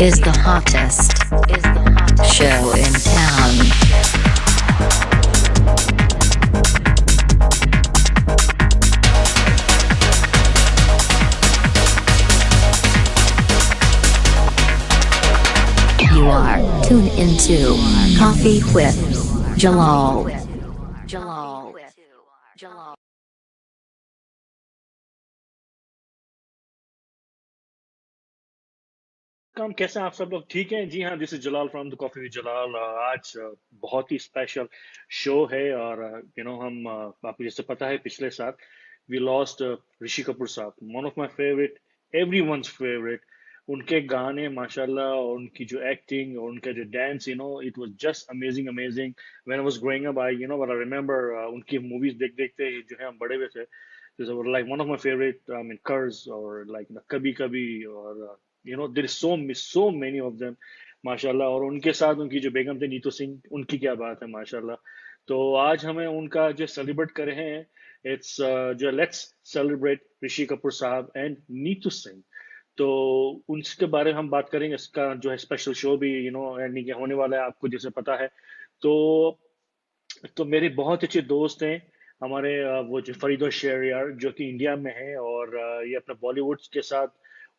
is the hottest show in town. You are tuned into Coffee with Jalal. काम कैसे हैं आप सब लोग ठीक हैं जी हाँ this is Jalal from the coffee with Jalal आज बहुत ही स्पेशल शो है और हम आपको जैसे पता है पिछले साल वी लॉस्ट ऋषि कपूर साहब one of my favourite everyone's favourite उनके गाने माशाल्लाह और उनकी जो एक्टिंग और उनका जो dance it was just amazing amazing when I was growing up I what I remember उनकी मूवीज देख देखते जो है हम बड़े हुए थे like one of my favorite cars or like kabhi kabhi or there is so many of them माशाल्लाह और उनके साथ उनकी जो बेगम थे नीतू सिंह उनकी क्या बात है माशाल्लाह तो आज हमें उनका जो सेलिब्रेट कर रहे हैं इट्स जो लेट्स सेलिब्रेट ऋषि कपूर साहब एंड नीतू सिंह तो उनके बारे में हम बात करेंगे इसका जो है स्पेशल शो भी होने वाला है आपको जैसे पता है तो मेरे बहुत अच्छे दोस्त हैं हमारे वो जो फरीदोन शहरयार जो कि इंडिया में है और ये अपने बॉलीवुड के साथ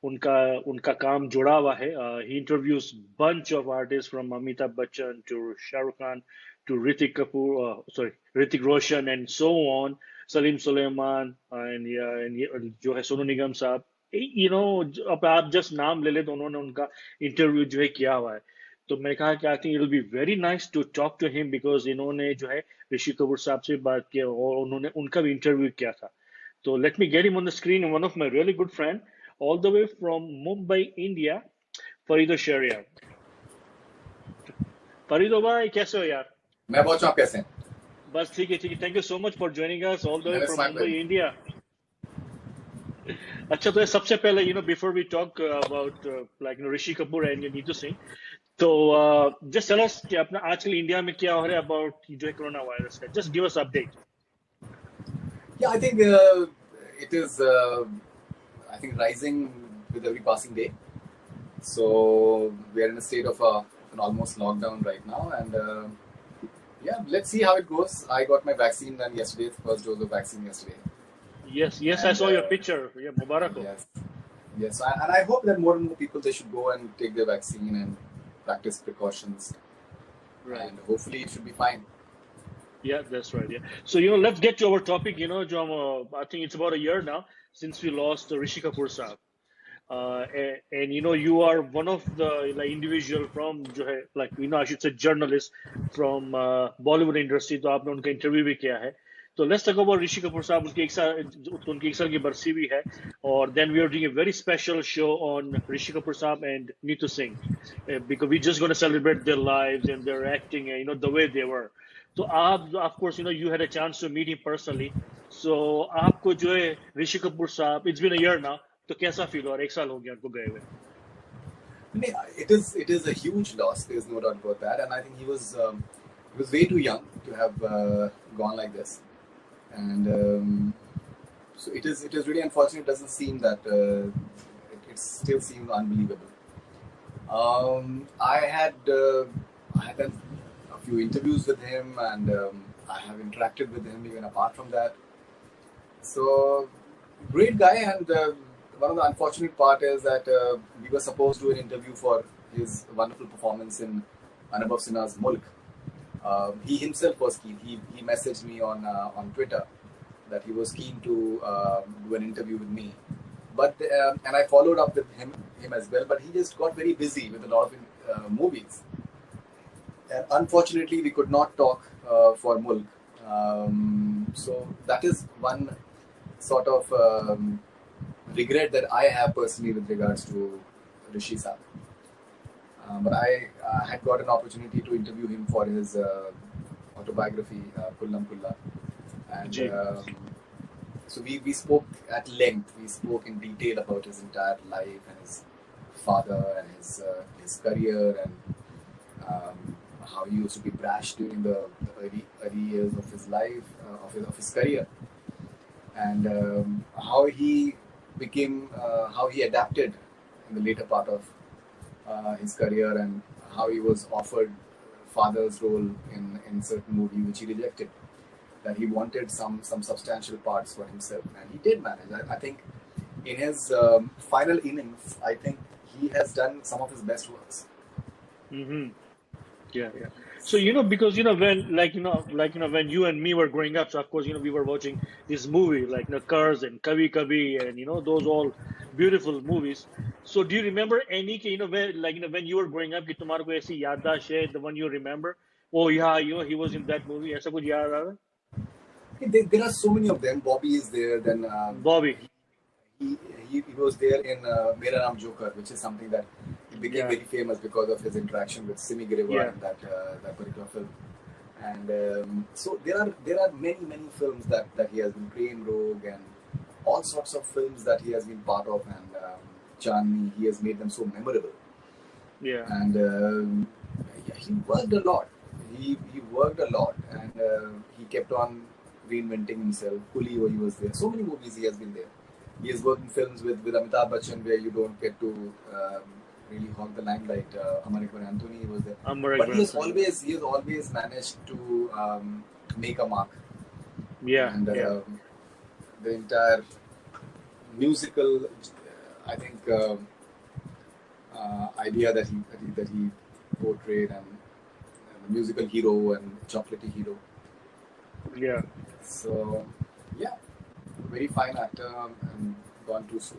उनका उनका काम जुड़ा हुआ है ही interviews bunch of artist from Amitabh Bachchan to Shahrukh Khan to Hrithik Kapoor sorry Hrithik Roshan and so on Salim Sulaiman and जो है सोनू निगम साहब अब आप जस्ट नाम ले ले तो उन्होंने उनका इंटरव्यू जो है किया हुआ है तो मैंने कहा कि I think it will be very nice to talk to him because इन्होंने जो है ऋषि कपूर साहब से बात किया और उन्होंने उनका भी इंटरव्यू किया था तो let me get him on the screen one of my really good friend all the way from Mumbai India Farido Shahriyar Farido भाई कैसे हो यार मैं बहुत आप कैसे हैं बस ठीक है thank you so much for joining us all the way from Mumbai India अच्छा तो सबसे पहले before we talk about like Rishi Kapoor and Neetu Singh तो जस्ट टेल अस कि अपना आजकल इंडिया में क्या हो रहा है अबाउट जो है कोरोना वायरस का जस्ट गिव अस अपडेट या आई think it is I think rising with every passing day so we are in a state of an almost lockdown right now and yeah let's see how it goes I got my vaccine done yesterday first dose of vaccine yesterday yes and, I saw your picture yeah mubarak yes and I hope that more and more people they should go and take their vaccine and practice precautions right and hopefully it should be fine yeah that's right yeah so let's get to our topic jo I think it's about a year now since we lost Rishi Kapoor sahab and you are one of the individual from jo hai I should say journalist from Bollywood industry तो आपने उनका interview भी किया है तो let's talk about Rishi Kapoor साहब उनकी एक साल की बरसी भी है और then we are doing a very special show on Rishi Kapoor साहब and Neetu Singh because we just gonna celebrate their lives and their acting the way they were तो आप of course you had a chance to meet him personally so आपको जो है ऋषि कपूर साहब it's been a year now तो कैसा feel हुआ एक साल हो गया उनको गए हुए it is a huge loss there's no doubt about that and I think he was way too young to have gone like this and so it is really unfortunate it doesn't seem that it still seems unbelievable I had done a few interviews with him and I have interacted with him even apart from that so great guy and one of the unfortunate part is that we were supposed to do an interview for his wonderful performance in Anubhav Sinha's Mulk he himself was keen. He messaged me on Twitter that he was keen to do an interview with me. But and I followed up with him as well. But he just got very busy with a lot of movies. And unfortunately, we could not talk for Mulk. So that is one sort of regret that I have personally with regards to Rishi Saab. But I had got an opportunity to interview him for his autobiography, Kullam Kulla. And so we spoke at length. We spoke in detail about his entire life and his father and his career and how he used to be brash during the early years of his life, of his career. And how he became, how he adapted in the later part of his career and how he was offered father's role in certain movie which he rejected. That he wanted some substantial parts for himself, and he did manage. I think in his final innings, I think he has done some of his best works. Mm-hmm. Yeah, yeah. So, because, when you and me were growing up, so of course, we were watching this movie like, Cars and 𝘃𝗶𝘀𝗶 and, those all beautiful movies. So, do you remember any, when you were growing up, कि तुम्हारे को ऐसी याददाश्त है, the one you remember? Oh, yeah, he was in that movie. ऐसा कुछ याद आ रहा है? There are so many of them. Bobby is there. Then Bobby. he was there in Mera Naam Joker, which is something that he became very famous because of his interaction with 𝘃𝗶𝘀𝗶 in that particular film. And so there are many films that he has been Prem Rogue and all sorts of films that he has been part of, and Chandni, he has made them so memorable. Yeah. And he worked a lot. He worked a lot, and he kept on reinventing himself. Kuli, he was there. So many movies he has been there. He has worked in films with Amitabh Bachchan where you don't get to really hog the limelight. Amar Akbar Anthony, he was there. But he has always managed to make a mark. Yeah. And the entire musical, I think, idea that he portrayed, and the musical hero and chocolatey hero. Yeah. So, yeah, very fine actor and gone too soon,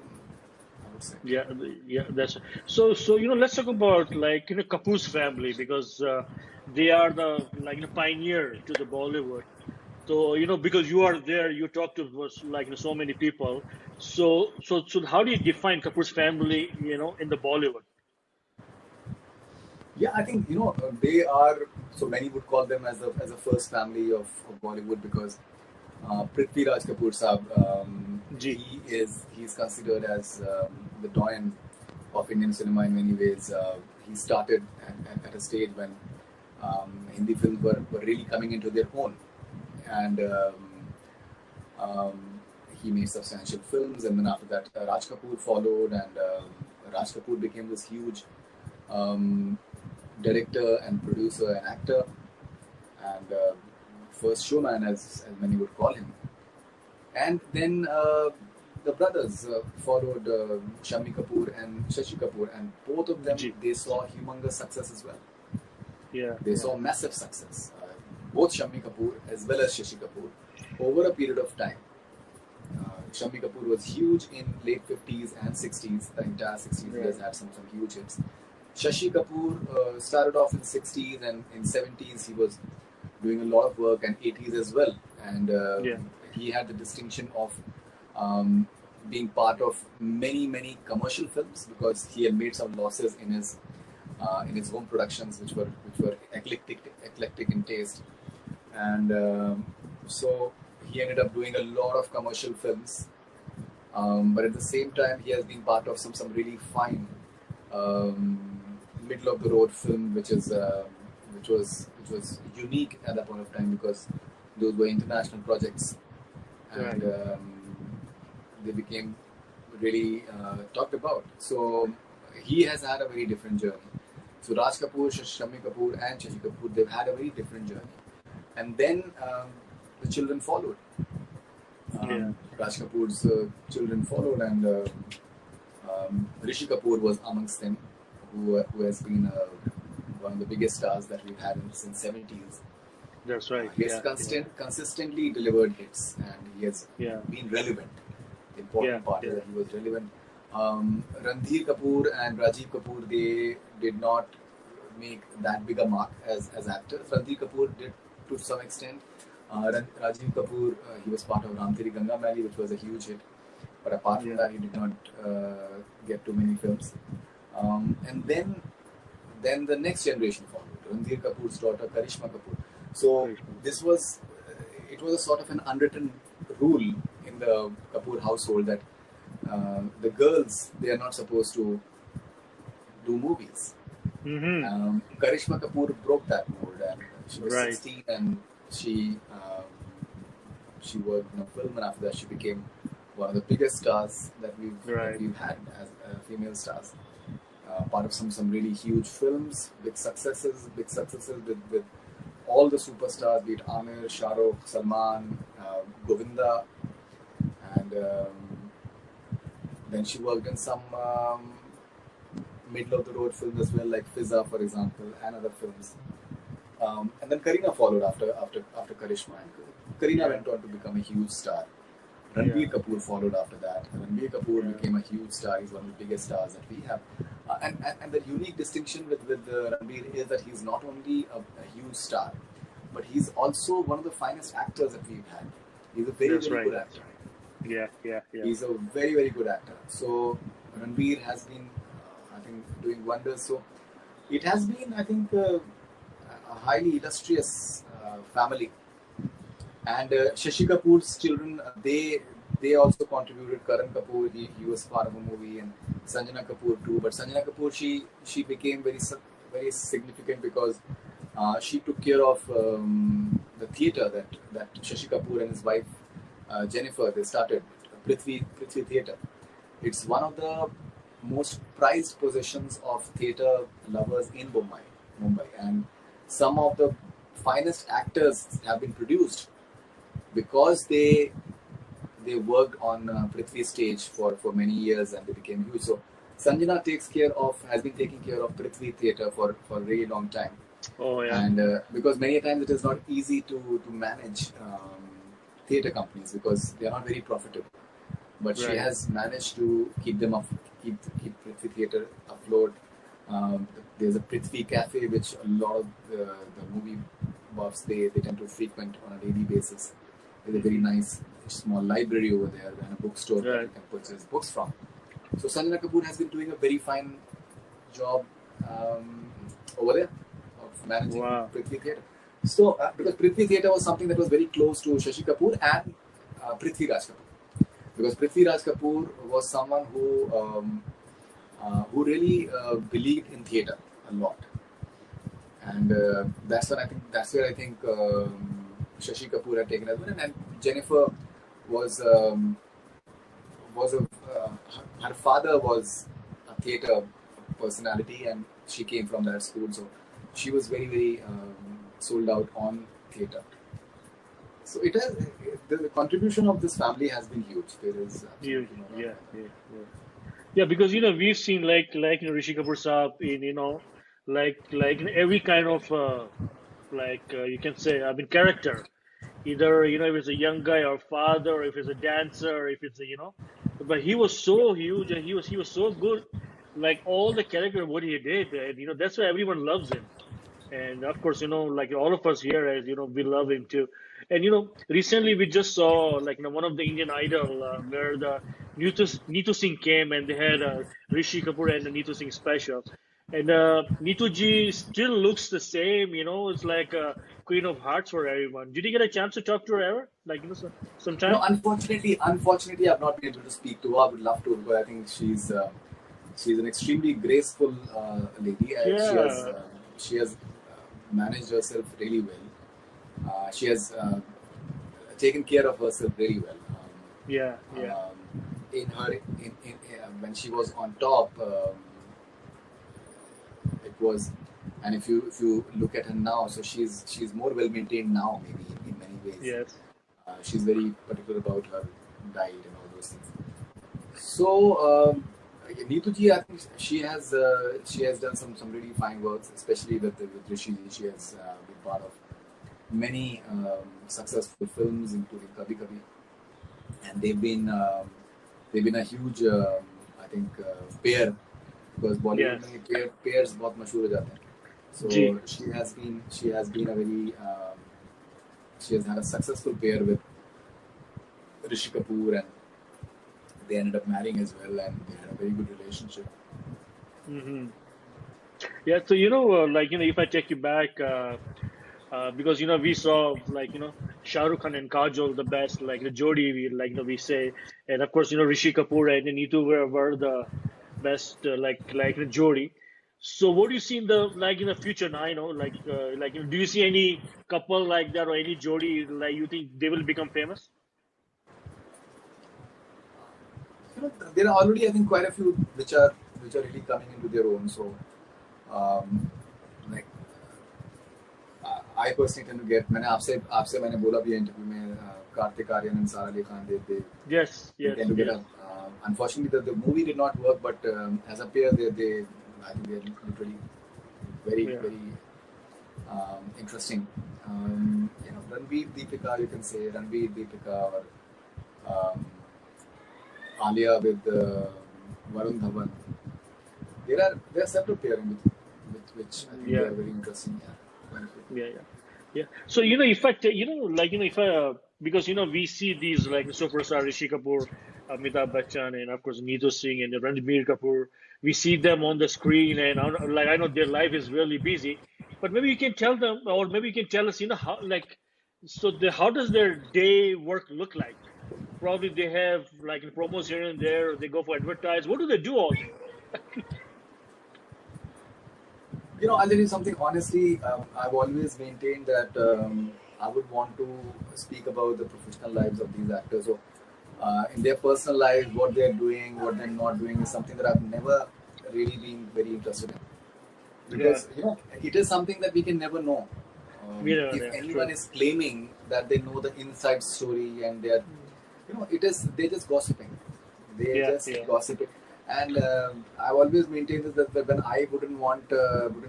I would say. Yeah, that's so. Let's talk about Kapoor's family, because they are the pioneer to the Bollywood. So because you are there, you talk to so many people. So how do you define Kapoor's family in the Bollywood? Yeah, I think they are. So many would call them as a first family of Bollywood, because Prithvi Raj Kapoor Saab, he's considered as the doyen of Indian cinema in many ways. He started at a stage when Hindi films were really coming into their own, and he made substantial films. And then after that, Raj Kapoor followed, and Raj Kapoor became this huge director and producer and actor, and first showman, as many would call him. And then the brothers followed, Shammi Kapoor and Shashi Kapoor, and both of them, they saw humongous success as well. Yeah, they saw massive success. Both Shammi Kapoor as well as Shashi Kapoor over a period of time. Shammi Kapoor was huge in late 50s and 60s. The entire 60s he has had some huge hits. Shashi Kapoor started off in 60s, and in 70s he was doing a lot of work, and 80s as well. And he had the distinction of being part of many commercial films, because he had made some losses in his home productions, which were eclectic in taste. And so he ended up doing a lot of commercial films. But at the same time, he has been part of some really fine middle of the road film, which was unique at that point of time, because those were international projects, and they became really talked about. So he has had a very different journey. So Raj Kapoor, Shammi Kapoor and Shashi Kapoor, they've had a very different journey. And then the children followed. Raj Kapoor's children followed, and Rishi Kapoor was amongst them, who has been one of the biggest stars that we've had since 70s. That's right. He has consistently delivered hits, and he has been relevant. The important part is that he was relevant. Randhir Kapoor and Rajiv Kapoor, they did not make that big a mark as actors. Randhir Kapoor did to some extent. Rajiv Kapoor, he was part of Ram Teri Ganga Maili, which was a huge hit. But apart from that, he did not get too many films. And then the next generation followed. Randhir Kapoor's daughter, Karishma Kapoor. So it was a sort of an unwritten rule in the Kapoor household that the girls, they are not supposed to do movies. Karishma Kapoor broke that mold, and she was 16, and she worked in a film, and after that she became one of the biggest stars that we've had as female stars. part of some really huge films, big successes with all the superstars, be it Amir, Shah Rukh, Salman, Govinda, and then she worked in some middle of the road films as well, like Fizza, for example, and other films. And then Kareena followed after Karishma. And Kareena went on to become a huge star. Ranbir Kapoor followed after that. Ranbir Kapoor became a huge star. He's one of the biggest stars that we have. And the unique distinction with Ranbir is that he's not only a huge star, but he's also one of the finest actors that we've had. He's a very good actor. Yeah. He's a very good actor. So Ranbir has been, I think, doing wonders. So it has been, I think, a highly illustrious family. And Shashi Kapoor's children, they also contributed. Karan Kapoor, he was part of a movie, and Sanjana Kapoor too. But Sanjana Kapoor, she became very significant because she took care of the theatre that Shashi Kapoor and his wife Jennifer, they started, Prithvi Theatre. It's one of the most prized possessions of theatre lovers in Mumbai, and some of the finest actors have been produced because they worked on Prithvi's stage for many years, and they became huge. So Sanjana has been taking care of Prithvi Theatre for a really long time. Oh yeah. And because many times it is not easy to manage theatre companies because they are not very profitable. But she has managed to keep Prithvi Theatre afloat. There's a Prithvi Cafe, which a lot of the movie buffs they tend to frequent on a daily basis. There's a very nice small library over there and a bookstore that you can purchase books from. So Sanjana Kapoor has been doing a very fine job over there of managing Prithvi Theatre. So because Prithvi Theatre was something that was very close to Shashi Kapoor and Prithvi Raj Kapoor. Because Prithvi Raj Kapoor was someone who really believed in theatre a lot, and that's where I think Shashi Kapoor had taken as well. And Jennifer was her father was a theatre personality, and she came from that school, so she was very sold out on theatre. So it has the contribution of this family has been huge. There is huge. Yeah, because we've seen like Rishi Kapoor Saab in like in every kind of you can say character, either if it's a young guy or father, if it's a dancer, if it's but he was so huge and he was so good, like all the character what he did, and that's why everyone loves him. And of course, like all of us here, as we love him too. And recently we just saw one of the Indian Idol where the Neetu Singh came, and they had Rishi Kapoor and the Neetu Singh special. And Neetu ji still looks the same, it's like a queen of hearts for everyone. Did you get a chance to talk to her ever? Sometime? No, unfortunately, I've not been able to speak to her. I would love to, because I think she's an extremely graceful lady. She has managed herself really well. She has taken care of herself really well. In when she was on top, it was, and if you look at her now, so she's more well maintained now, maybe in many ways. Yes. She's very particular about her diet and all those things. So Neetu ji, I think she has done some really fine works, especially with Rishi. She has been part of many successful films, including 𝘃𝗶𝘀𝗶, and they've been a huge I think pair, because Bollywood में pairs बहुत मशहूर हो जाते हैं. So she has been a very she has had a successful pair with Rishi Kapoor, and they ended up marrying as well, and they had a very good relationship. Mm-hmm. Yeah, so if I take you back, because we saw Shah Rukh Khan and Kajol, the best, like the Jodi, we say, and of course Rishi Kapoor and Neetu were the best, like the Jodi. So what do you see in the future now? Do you see any couple like that or any Jodi you think they will become famous? There are already, I think, quite a few which are which are really coming into their own. So, like, I personally tend to get. मैंने बोला भी interview में Kartik Aaryan and Sara Ali Khan they Yes, tend to get a. Unfortunately, the movie did not work, but as a pair, they I think they're literally very interesting. Ranveer Deepika, you can say Ranveer Deepika or Alia with Varun Dhawan. There are several pairing with which I think they are very interesting. Yeah. So if I because we see these like superstar Rishi Kapoor, Amitabh Bachchan, and of course Neetu Singh and Ranbir Kapoor. We see them on the screen, and I know their life is really busy, but maybe you can tell them, or maybe you can tell us, how how does their day work look like? Probably they have like promos here and there, or they go for advertise. What do they do all day? I'll tell you something. Honestly, I've always maintained that I would want to speak about the professional lives of these actors. So, in their personal lives, what they're doing, what they're not doing is something that I've never really been very interested in. Because, it is something that we can never know. If anyone is claiming that they know the inside story and they're, they're just gossiping. They're just gossiping. And I've always maintained that when I wouldn't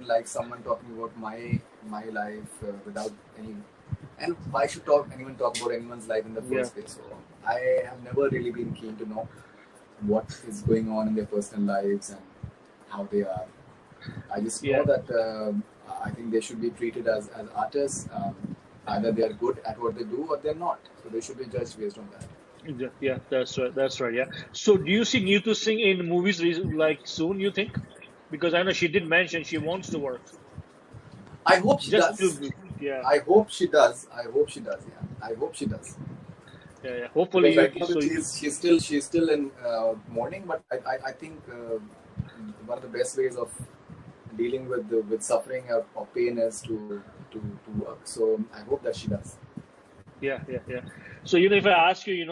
like someone talking about my life without any, and why should anyone talk about anyone's life in the first place? So I have never really been keen to know what is going on in their personal lives and how they are. I just know that I think they should be treated as artists. Either they are good at what they do or they're not. So they should be judged based on that. Yeah, that's right. Yeah. So do you see Neetu Singh in movies like soon, you think? Because I know she did mention she wants to work. I hope she does. I hope she does. Yeah. I hope she does. Yeah. Hopefully. She's still in mourning, but I think one of the best ways of dealing with suffering or pain is to work. So I hope that she does. Yeah. So if I ask you,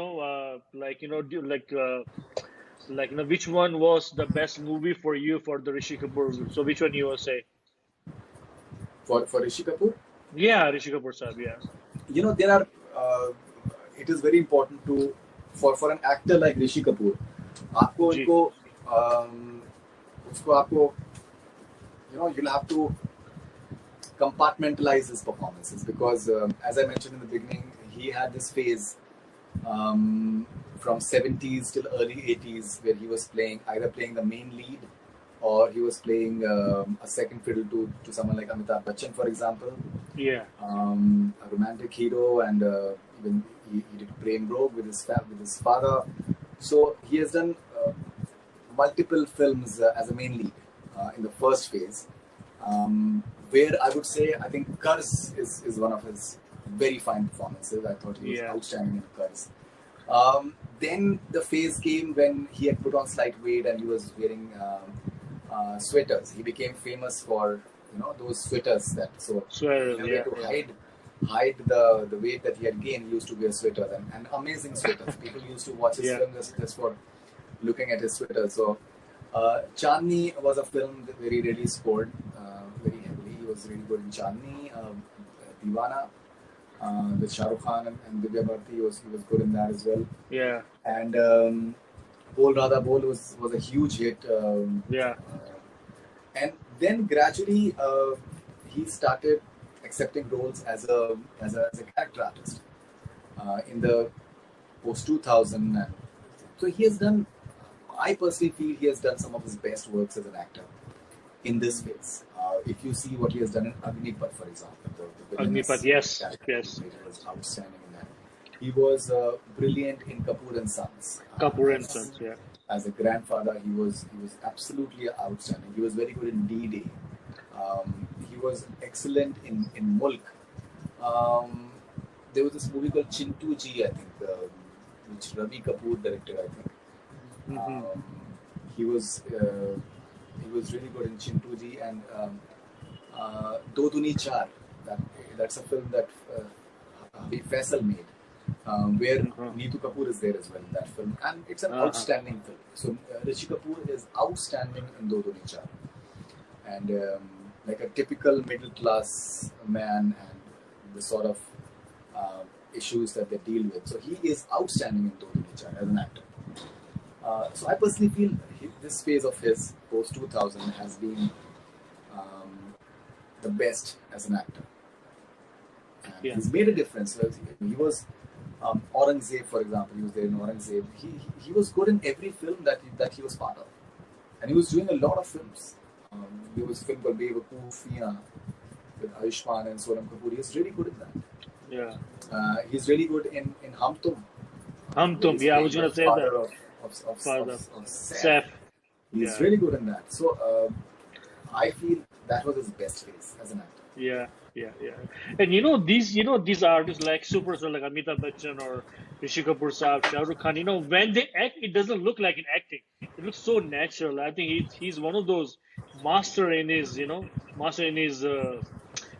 which one was the best movie for you for the Rishi Kapoor? So which one you will say? For Rishi Kapoor? Yeah, Rishi Kapoor sahab. Yeah. There are. It is very important to for an actor like Rishi Kapoor. You'll have to compartmentalize his performances because, as I mentioned in the beginning, he had this phase from 70s till early 80s where he was either playing the main lead or he was playing a second fiddle to someone like Amitabh Bachchan, for example. Yeah. A romantic hero, and even he did Prem Rog with his father. So he has done multiple films as a main lead in the first phase. Where I would say, I think 𝘃𝗶𝘀𝗶 is one of his very fine performances. I thought he was outstanding in 𝘃𝗶𝗶𝗃. Then the phase came when he had put on slight weight and he was wearing sweaters. He became famous for those sweaters to hide the weight that he had gained. He used to wear sweaters and amazing sweaters. People used to watch his film just for looking at his sweaters. So 𝗃𝗏𝗏 was a film where he really scored very heavily. He was really good in 𝗃𝗏𝗏. Deewana with Shah Rukh Khan and Divya Bharti, he was good in that as well. Yeah. And Bol Radha Bol was a huge hit. And then gradually he started accepting roles as a character artist in the post 2000. So he has done. I personally feel he has done some of his best works as an actor in this phase. If you see what he has done in Agnipath, for example, Agnipath, yes. He was outstanding in that. He was brilliant in Kapoor and Sons. As a grandfather, he was absolutely outstanding. He was very good in D-Day. He was excellent in Mulk. There was this movie called Chintu Ji, I think, which Ravi Kapoor directed, I think. He was really good in Chintu Ji and Do Duni Char. That's a film that Faisal made. where Neetu Kapoor is there as well in that film, and it's an outstanding film. So Rishi Kapoor is outstanding in Do Do Nichar, and like a typical middle class man and the sort of issues that they deal with. So he is outstanding in Do Do Nichar as an actor. So I personally feel this phase of his post 2000 has been the best as an actor. And he's made a difference. He was Aurangzeb, for example. He was there in Aurangzeb. He was good in every film that he was part of, and he was doing a lot of films. There was a film called 𝘃𝗶𝘀𝗶 with 𝙍𝙞𝙨𝙝 and Sonam Kapoor. He's really good in that. Yeah. He's really good in Hum Tum. Yeah, I was going to say that. Of Saif. He's really good in that. So I feel that was his best phase as an actor. Yeah. And these artists like superstars like Amitabh Bachchan or Rishi Kapoor Saab, Shah Rukh Khan, when they act, it doesn't look like an acting. It looks so natural. I think he's one of those master in his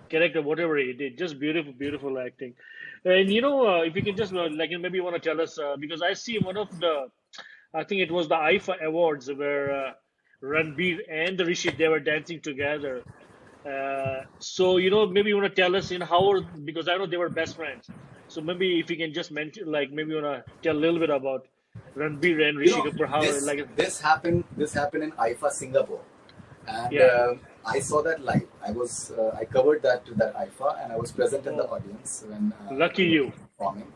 character, whatever he did. Just beautiful acting. And if you can just maybe you want to tell us because I see one of I think it was the IFA Awards where Ranbir and Rishi, they were dancing together. So maybe you want to tell us because I know they were best friends. So maybe if you can just mention, maybe you want to tell a little bit about Ranbir and Rishi Kapoor. How this happened in IFA Singapore, and I saw that live. I covered that IFA, and I was present in the audience when lucky you performing.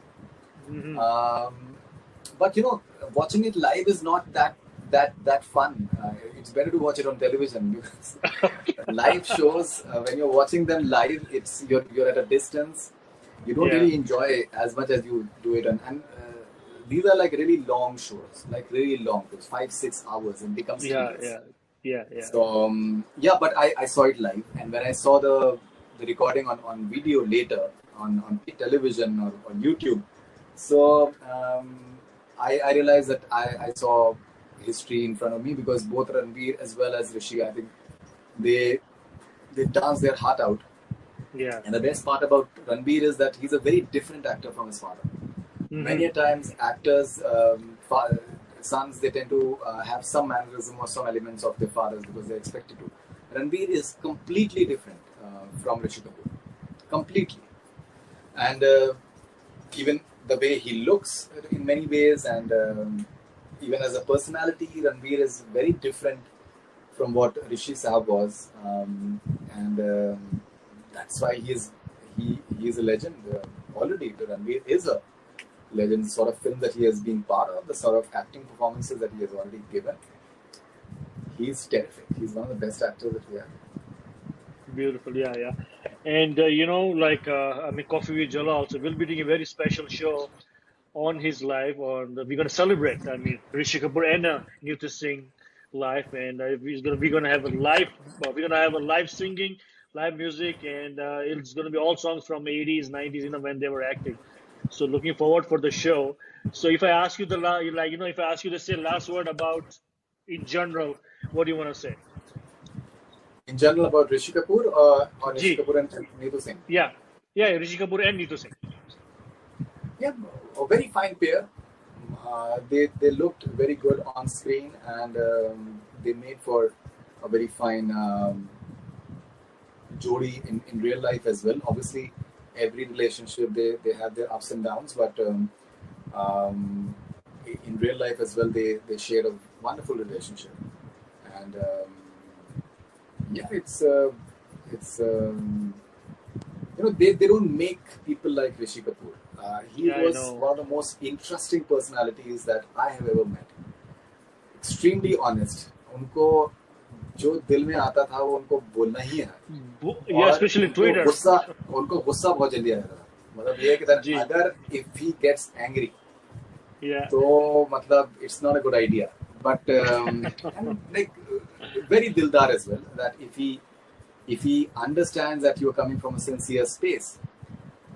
But watching it live is not that fun. It's better to watch it on television because live shows, when you're watching them live, you're at a distance. You don't really enjoy as much as you do it, and these are like really long shows, like really long shows, 5-6 hours, and becomes yeah. So but I saw it live, and when I saw the recording on video later on television or on YouTube, so I realized that I saw history in front of me, because both Ranbir as well as Rishi, I think they dance their heart out. Yeah. And the best part about Ranbir is that he's a very different actor from his father. Many a times actors, sons, they tend to have some mannerism or some elements of their fathers because they're expected to. Ranbir is completely different from Rishi Kapoor. Completely. And even the way he looks in many ways, and even as a personality, Ranbir is very different from what Rishi Sahab was, and that's why he is a legend already. Ranbir is a legend. The sort of film that he has been part of, the sort of acting performances that he has already given, he's terrific. He's one of the best actors that we have. Beautiful, yeah. And Coffee with Jalal, so we'll be doing a very special show on his life. We're going to celebrate. Rishi Kapoor and Neetu Singh live, and we're going to have a live. We're going to have a live singing, live music, and it's going to be all songs from 80s, 90s, when they were acting. So looking forward for the show. So if I ask you if I ask you to say last word about in general, what do you want to say? In general about Rishi Kapoor or Rishi Kapoor and Neetu Singh? Yeah, Rishi Kapoor and Neetu Singh. Yeah, a very fine pair. They looked very good on screen, and they made for a very fine jodi in real life as well. Obviously, every relationship they have their ups and downs, but in real life as well, they share a wonderful relationship. And they don't make people like Rishi Kapoor. He was one of the most interesting personalities that I have ever met. Extremely honest. उनको जो दिल में आता था वो उनको बोलना ही है. Yeah, especially Twitter. उनको गुस्सा बहुत जल्दी आता था. मतलब ये कि अगर if he gets angry, तो मतलब it's not a good idea. But and like very dildar as well. That if he understands that you are coming from a sincere space,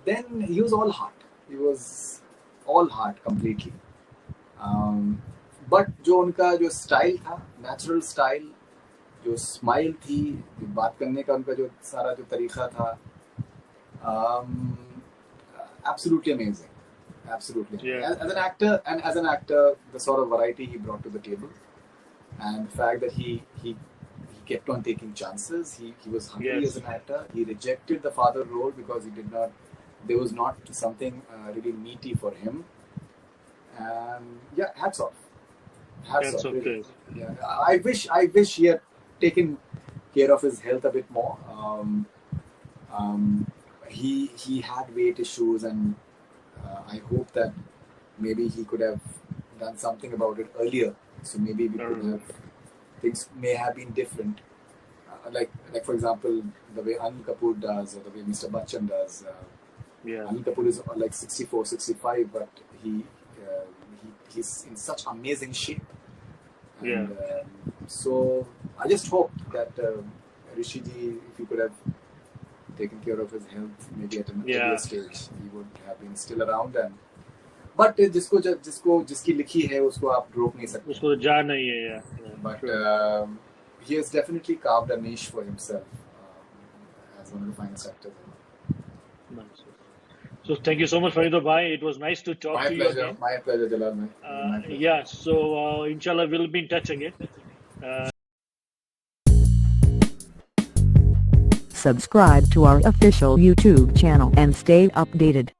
then he was all heart. He was all heart completely. But जो उनका जो style था, natural style, जो smile थी, बात करने का उनका जो सारा जो तरीका था, absolutely amazing. Absolutely. Yeah. As an actor, the sort of variety he brought to the table, and the fact that he kept on taking chances. He was hungry Yes. as an actor. He rejected the father role because there was not something really meaty for him. And yeah, hats off. Hats off, Really. guys. Yeah, I wish he had taken care of his health a bit more. He had weight issues, and I hope that maybe he could have done something about it earlier. So maybe we could have, things may have been different. Like for example, the way Anil Kapoor does, or the way Mr. Bachchan does. Yeah. Anil Kapoor is like 64, 65, but he's in such amazing shape. And, so I just hope that Rishi ji, if he could have taken care of his health, maybe at an earlier stage, he would have been still around. And but जिसकी लिखी है उसको आप रोक नहीं सकते. उसको तो जा नहीं है, yeah. But he has definitely carved a niche for himself as one of the finest actors. Nice. So thank you so much, Faridoon bhai. It was nice to talk to you again. My pleasure, Jalal. My pleasure. Yeah. So inshallah, we'll be in touch again. Subscribe to our official YouTube channel and stay updated.